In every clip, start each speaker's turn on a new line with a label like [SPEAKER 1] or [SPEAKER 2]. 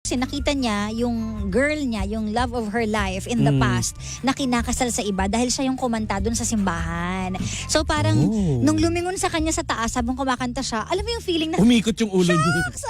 [SPEAKER 1] Kasi nakita niya yung girl niya, yung love of her life in the past, na kinakasal sa iba dahil siya yung kumanta dun sa simbahan. So parang nung lumingon sa kanya sa taas habang kumakanta siya, alam mo yung feeling na
[SPEAKER 2] Umikot yung ulo niya.
[SPEAKER 1] so,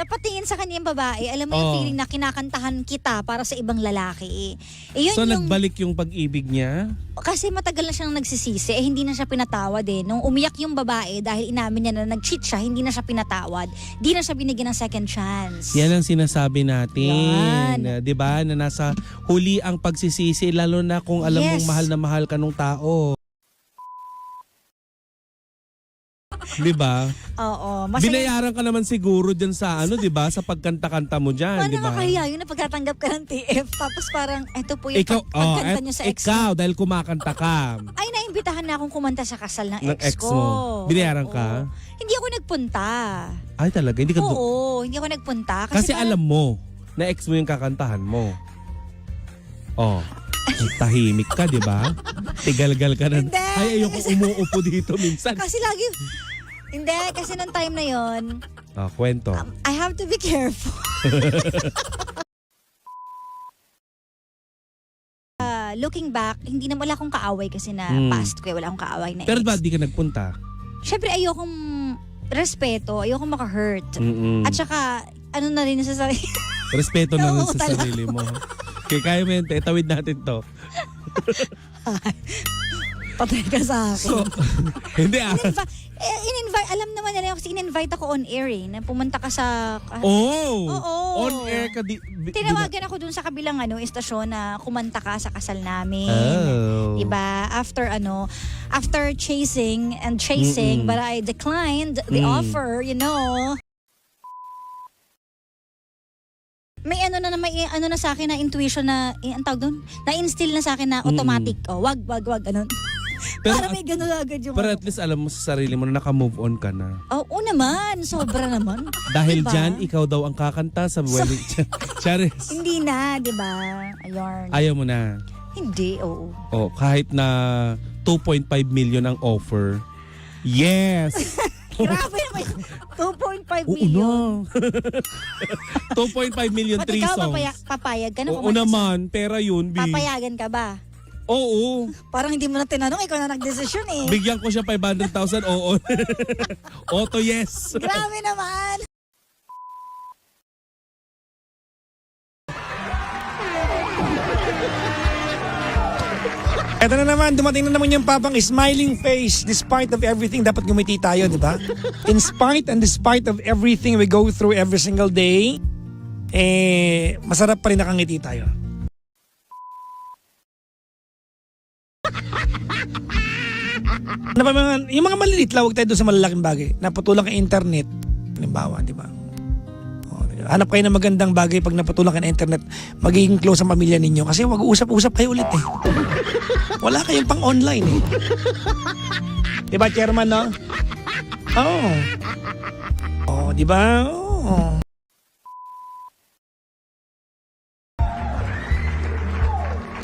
[SPEAKER 1] napatingin sa kanya yung babae, alam mo yung feeling na kinakantahan kita para sa ibang lalaki. Yun
[SPEAKER 2] So
[SPEAKER 1] yung,
[SPEAKER 2] nagbalik yung pag-ibig niya?
[SPEAKER 1] kasi matagal na siyang nagsisisi, hindi na siya pinatawad eh. Nung umiyak yung babae dahil inamin niya na nag-cheat siya, hindi na siya pinatawad. Di na siya binigyan ng second chance.
[SPEAKER 2] Yan ang sinasabi natin.
[SPEAKER 1] Yan.
[SPEAKER 2] 'Di ba? Na nasa huli ang pagsisisi, lalo na kung alam mong
[SPEAKER 1] Yes.
[SPEAKER 2] mahal na mahal ka nung tao. 'Di ba?
[SPEAKER 1] Oo. Masaya.
[SPEAKER 2] Binayaran ka naman siguro diyan sa 'di ba? Sa pagkanta-kanta mo diyan, 'di ba?
[SPEAKER 1] Nakakahiya yun na pagkatanggap ka ng TF. Tapos parang, eto po yung
[SPEAKER 2] Ikaw,
[SPEAKER 1] pagkanta niyo sa ex mo.
[SPEAKER 2] ikaw dahil kumakanta ka
[SPEAKER 1] Ay, naimbitahan na akong kumanta sa kasal ng
[SPEAKER 2] ng
[SPEAKER 1] ex
[SPEAKER 2] ex
[SPEAKER 1] ko.
[SPEAKER 2] mo. Binayaran
[SPEAKER 1] Oo.
[SPEAKER 2] ka?
[SPEAKER 1] Hindi ako nagpunta.
[SPEAKER 2] Ay talaga, hindi ka
[SPEAKER 1] Oo, hindi ako nagpunta.
[SPEAKER 2] kasi
[SPEAKER 1] parang-
[SPEAKER 2] alam mo na ex mo yung kakantahan mo. Oh. Tahimik ka, 'di ba? Tigalgal ka na.
[SPEAKER 1] Hindi.
[SPEAKER 2] Ay, ayoko umuupo dito minsan.
[SPEAKER 1] Kasi lagi, hindi, kasi nung time na yon,
[SPEAKER 2] Kwento.
[SPEAKER 1] I have to be careful. Looking back, hindi na wala akong kaaway kasi na past ko, wala akong kaaway na
[SPEAKER 2] Pero
[SPEAKER 1] ex.
[SPEAKER 2] ba di ka nagpunta?
[SPEAKER 1] Syempre ayokong respeto, ayokong maka-hurt.
[SPEAKER 2] Mm-mm.
[SPEAKER 1] At saka, ano na rin sa sarili.
[SPEAKER 2] Respeto na rin
[SPEAKER 1] Oo,
[SPEAKER 2] sa
[SPEAKER 1] talaga.
[SPEAKER 2] sarili mo. Kaya kaya mo yun, tawid natin to.
[SPEAKER 1] Patay ka sa akin.
[SPEAKER 2] So, hindi
[SPEAKER 1] In-invite, alam naman nila kasi in-invite ako on air eh, na pumunta ka sa...
[SPEAKER 2] Oo!
[SPEAKER 1] Oo.
[SPEAKER 2] On air ka
[SPEAKER 1] Tinawagan ako dun sa kabilang istasyon na kumanta ka sa kasal namin.
[SPEAKER 2] Oh.
[SPEAKER 1] Diba? After chasing and chasing, but I declined the offer, May may sa akin na intuition na, ang tawag doon? Na-instill na sa akin na automatic. Wag,
[SPEAKER 2] Pero,
[SPEAKER 1] para may gano'n agad yung...
[SPEAKER 2] pero at least alam mo sa sarili mo na naka-move on ka na.
[SPEAKER 1] Oo naman, sobra naman.
[SPEAKER 2] Dahil
[SPEAKER 1] Diba?
[SPEAKER 2] dyan, ikaw daw ang kakanta sa wedding. Charis.
[SPEAKER 1] Hindi na, di ba? Ayun.
[SPEAKER 2] Ayaw mo na.
[SPEAKER 1] Hindi, oo.
[SPEAKER 2] Oh, kahit na 2.5 million ang offer. Yes!
[SPEAKER 1] Grabe naman. 2.5
[SPEAKER 2] Oo
[SPEAKER 1] million.
[SPEAKER 2] na. 2.5 million,
[SPEAKER 1] Ba't
[SPEAKER 2] 3
[SPEAKER 1] ikaw
[SPEAKER 2] songs.
[SPEAKER 1] papayag ka na?
[SPEAKER 2] Oo naman, pera yun, B.
[SPEAKER 1] Papayagan ka ba?
[SPEAKER 2] Oo.
[SPEAKER 1] Parang hindi mo na tinanong, ikaw na nagdesisyon eh.
[SPEAKER 2] Bigyan ko siya 500,000, oo. Auto yes.
[SPEAKER 1] Grabe naman.
[SPEAKER 3] Eto na naman, dumating na naman yung papang smiling face. Despite of everything, dapat ngumiti tayo, di ba? In spite and despite of everything we go through every single day, masarap pa rin nakangiti tayo. Yung mga maliliit lang, huwag tayo doon sa malalaking bagay. Napatulang ka internet, halimbawa, di ba? Hanap kayo ng magandang bagay pag napatulang kayo ng internet, magiging close ang pamilya ninyo kasi mag-uusap-usap kayo ulit eh. Wala kayong pang online eh. Diba, chairman, no? Oo. Oh, diba? Oo.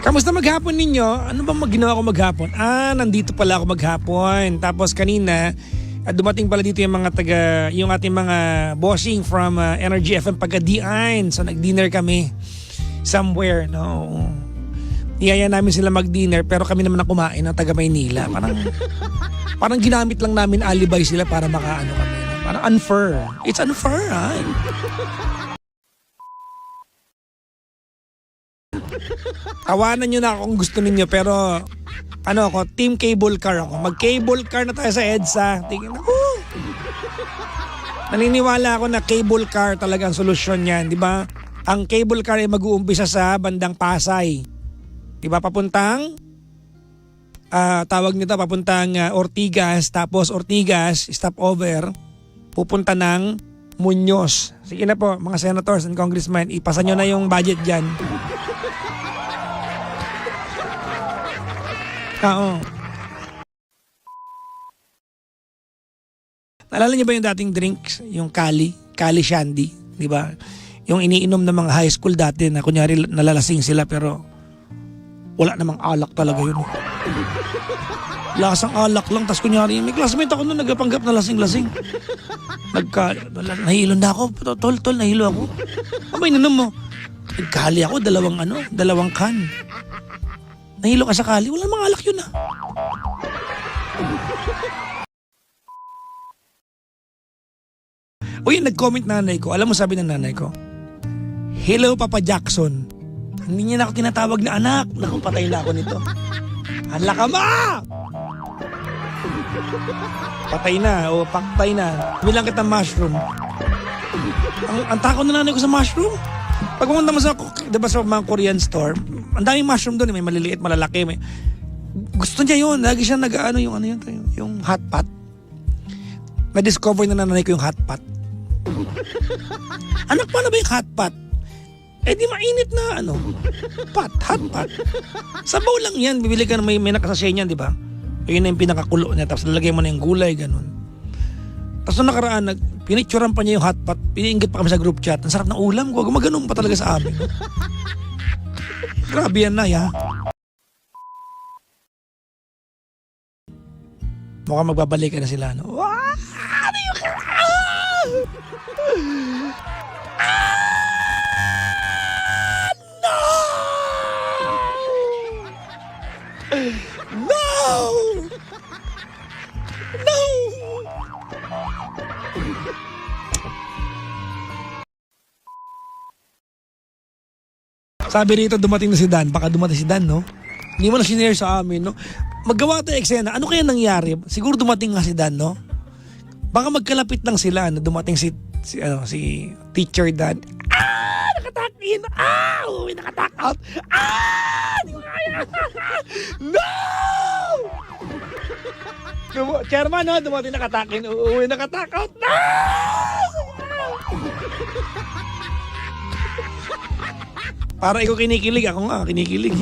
[SPEAKER 3] Kamusta maghapon ninyo? Ano bang ginawa ko maghapon? Nandito pala ako maghapon. Tapos kanina, dumating pala dito yung yung ating mga bossing from Energy FM pagka D9. So nag-dinner kami somewhere, no. Niyaya namin sila mag-dinner pero kami naman na kumain ng taga Maynila. Parang ginamit lang namin alibay sila para makaano kami. No? Parang unfair. It's unfair, ha? Tawanan nyo na ako kung gusto ninyo pero team cable car ako. Mag-cable car na tayo sa EDSA. Tingin ako. Naniniwala ako na cable car talaga ang solusyon niyan, di ba? Ang cable car ay mag-uumpisa sa bandang Pasay. Di ba? Papuntang papuntang Ortigas, tapos Ortigas, stopover, pupunta ng Muñoz. Sige na po, mga senators and congressmen, ipasa nyo na yung budget dyan. Oo. Naalala niyo ba yung dating drinks? Yung Kali Shandy, di ba? Yung iniinom ng mga high school dati na kunyari nalalasing sila pero wala namang alak talaga yun. Lasang alak lang, tas kunyari, may classmate ako noon nagpanggap na lasing-lasing. Nahilo na ako, tol, nahilo ako. Abay, nanom mo. Nagkali ako, dalawang can. Nahilo ka sa kali, wala mga alak yun ah. Uy, nag-comment nanay ko. Alam mo sabi ng nanay ko? Hello, Papa Jackson. Hindi niya na ako tinatawag na anak. Naku, patay na ako nito. Hala ka ma! Patay na, o paktay na. Bilang kita mushroom. Ang takot na nanay ko sa mushroom. Pag pumunta mo sa, diba sa mga Korean store, ang daming mushroom doon. May maliliit, malalaki. May... Gusto niya yun. Lagi siya yung hot pot. Na-discover na nanay ko yung hot pot. Anak pa na ba yung hot pot? Eh di mainit na hot pot. Sabaw lang yan, bibili ka na may nakasasya niyan, di ba? Ayun na yung pinakakulo niya, tapos lalagay mo na yung gulay, ganun. Tapos nung nakaraan, pinicturean pa niya yung hot pot, piniinggit pa kami sa group chat. Ang sarap ng ulam ko, gumaganon pa talaga sa amin. Grabe yan na, ya. Mukhang magbabalikan na sila, no? Wow! Ano yung... No! Sabi rito dumating na si Dan. Baka dumating si Dan, no? Hindi mo na sinare sa amin, no? Maggawa tayo eksena. Ano kaya nangyari? Siguro dumating nga si Dan, no? Baka magkalapit lang sila na dumating si Teacher Dan. Nakatakin! Uy, nakatak out! Di ko kaya! No! Chairman, no? Dumating nakatakin. Uy, nakatak out! No! Para ikaw kinikilig. Ako nga, kinikilig.